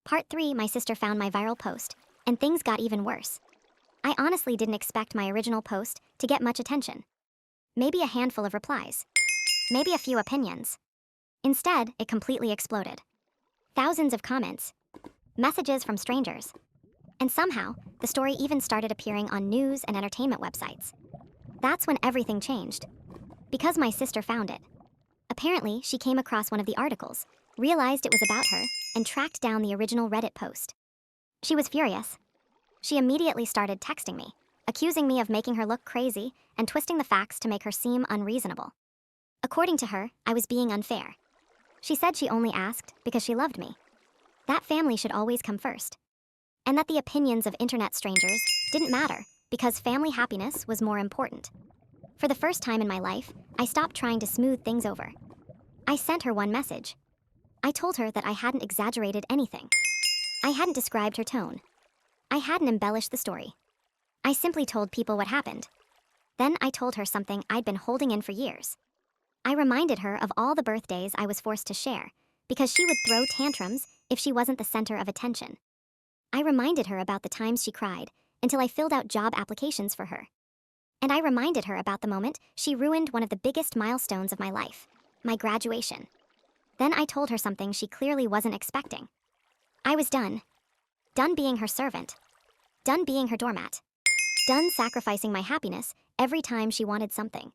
Part 3, my sister found my viral post, and things got even worse. I honestly didn't expect my original post to get much attention. Maybe a handful of replies. Maybe a few opinions. Instead, it completely exploded. Thousands of comments. Messages from strangers. And somehow, the story even started appearing on news and entertainment websites. That's when everything changed. Because my sister found it. Apparently, she came across one of the articles, realized it was about her, and tracked down the original Reddit post. She was furious. She immediately started texting me, accusing me of making her look crazy and twisting the facts to make her seem unreasonable. According to her, I was being unfair. She said she only asked because she loved me. That family should always come first. And that the opinions of internet strangers didn't matter because family happiness was more important. For the first time in my life, I stopped trying to smooth things over. I sent her one message. I told her that I hadn't exaggerated anything. I hadn't described her tone. I hadn't embellished the story. I simply told people what happened. Then I told her something I'd been holding in for years. I reminded her of all the birthdays I was forced to share, because she would throw tantrums if she wasn't the center of attention. I reminded her about the times she cried until I filled out job applications for her. And I reminded her about the moment she ruined one of the biggest milestones of my life, my graduation. Then I told her something she clearly wasn't expecting. I was done. Done being her servant. Done being her doormat. Done sacrificing my happiness every time she wanted something.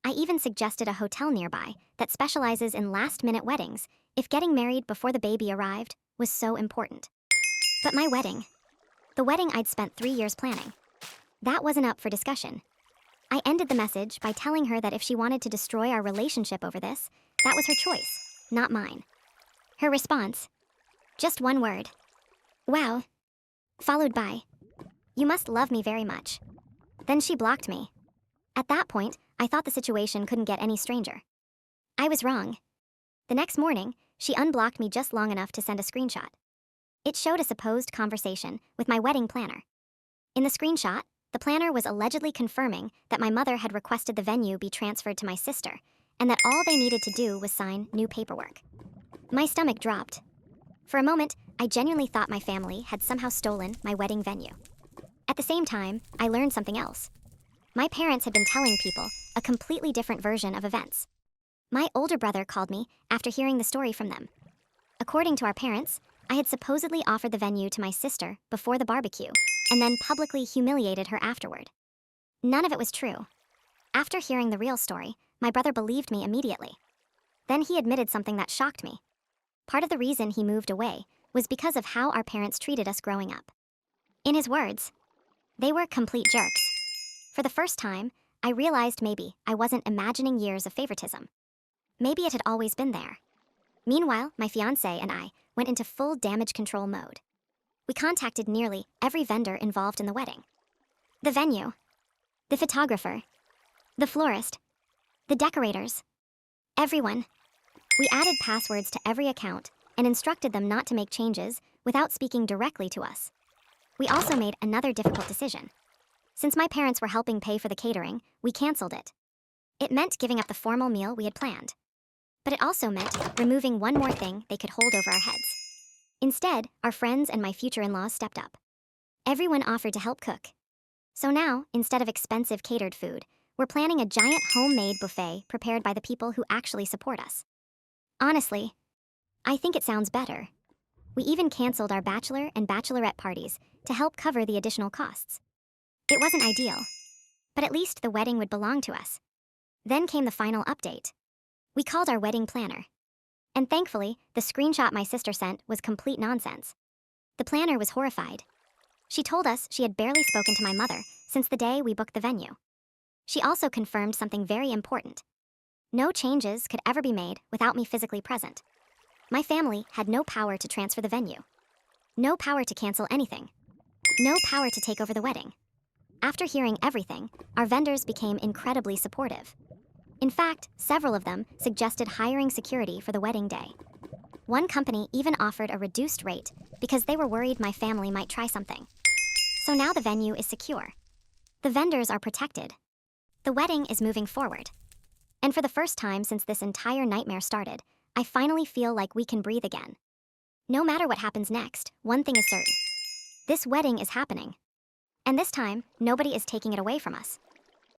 I even suggested a hotel nearby that specializes in last-minute weddings if getting married before the baby arrived was so important. But my wedding, the wedding I'd spent 3 years planning, that wasn't up for discussion. I ended the message by telling her that if she wanted to destroy our relationship over this, that was her choice, not mine. Her response, just one word. Wow. Followed by, you must love me very much. Then she blocked me. At that point, I thought the situation couldn't get any stranger. I was wrong. The next morning, she unblocked me just long enough to send a screenshot. It showed a supposed conversation with my wedding planner. In the screenshot, the planner was allegedly confirming that my mother had requested the venue be transferred to my sister, and that all they needed to do was sign new paperwork. My stomach dropped. For a moment, I genuinely thought my family had somehow stolen my wedding venue. At the same time, I learned something else. My parents had been telling people a completely different version of events. My older brother called me after hearing the story from them. According to our parents, I had supposedly offered the venue to my sister before the barbecue, and then publicly humiliated her afterward. None of it was true. After hearing the real story, my brother believed me immediately. Then he admitted something that shocked me. Part of the reason he moved away was because of how our parents treated us growing up. In his words, they were complete jerks. For the first time, I realized maybe I wasn't imagining years of favoritism. Maybe it had always been there. Meanwhile, my fiancé and I went into full damage control mode. We contacted nearly every vendor involved in the wedding. The venue, the photographer, the florist, the decorators, everyone. We added passwords to every account and instructed them not to make changes without speaking directly to us. We also made another difficult decision. Since my parents were helping pay for the catering, we canceled it. It meant giving up the formal meal we had planned. But it also meant removing one more thing they could hold over our heads. Instead, our friends and my future in-laws stepped up. Everyone offered to help cook. So now, instead of expensive catered food, we're planning a giant homemade buffet prepared by the people who actually support us. Honestly, I think it sounds better. We even canceled our bachelor and bachelorette parties to help cover the additional costs. It wasn't ideal, but at least the wedding would belong to us. Then came the final update. We called our wedding planner. And thankfully, the screenshot my sister sent was complete nonsense. The planner was horrified. She told us she had barely spoken to my mother since the day we booked the venue. She also confirmed something very important. No changes could ever be made without me physically present. My family had no power to transfer the venue. No power to cancel anything. No power to take over the wedding. After hearing everything, our vendors became incredibly supportive. In fact, several of them suggested hiring security for the wedding day. One company even offered a reduced rate because they were worried my family might try something. So now the venue is secure. The vendors are protected. The wedding is moving forward. And for the first time since this entire nightmare started, I finally feel like we can breathe again. No matter what happens next, one thing is certain. This wedding is happening. And this time, nobody is taking it away from us.